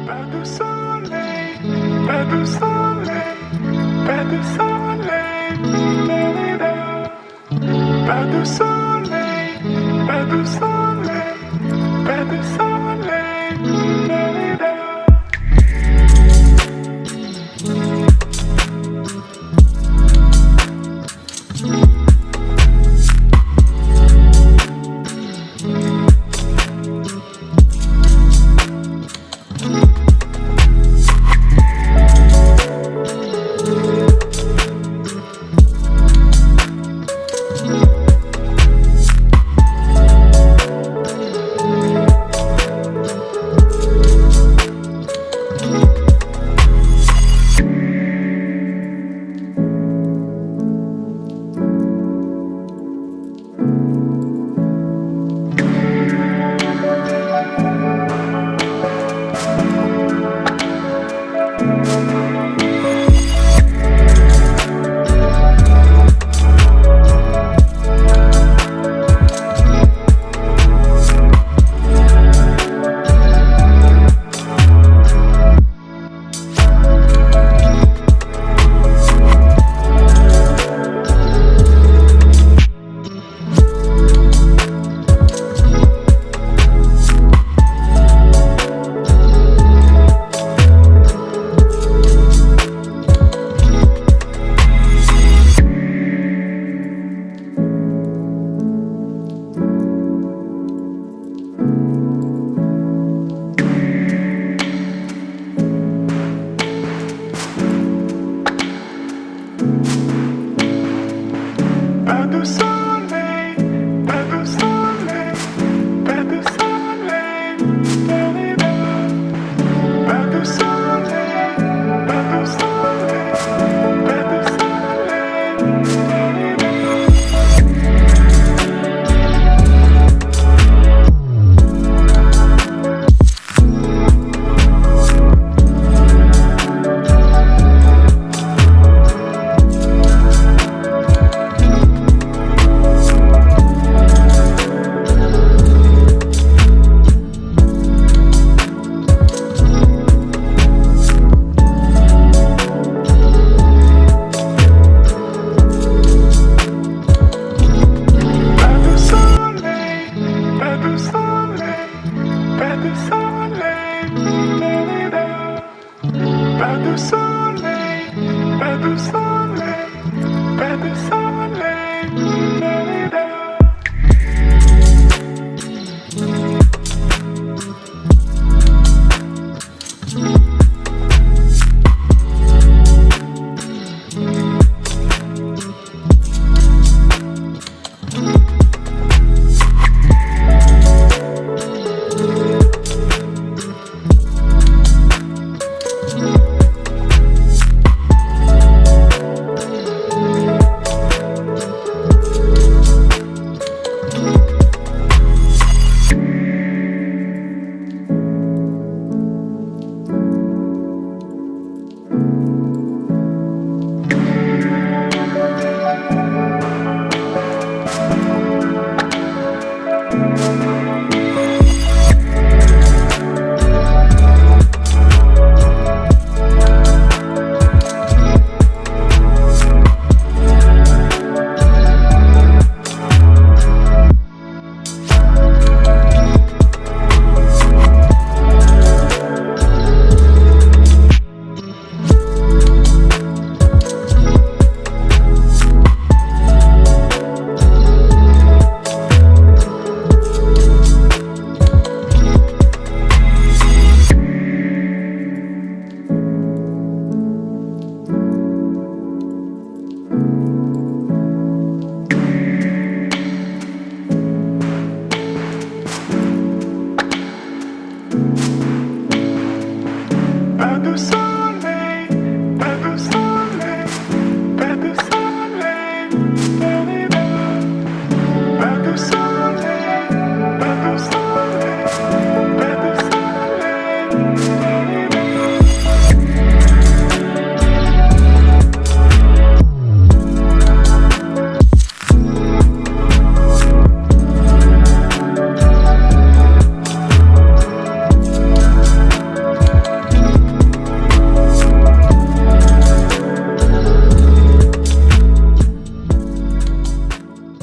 Pas de soleil, pas de soleil, pas de soleil, pas de soleil, pas de soleil, pas de soleil, pas de soleil, pas de soleil, pas de soleil, pas de soleil, pas de soleil, pas de Pas de soleil, pas de soleil, pas de soleil, pas de soleil, pas de soleil, pas de soleil, pas de soleil, pas de soleil, pas de soleil.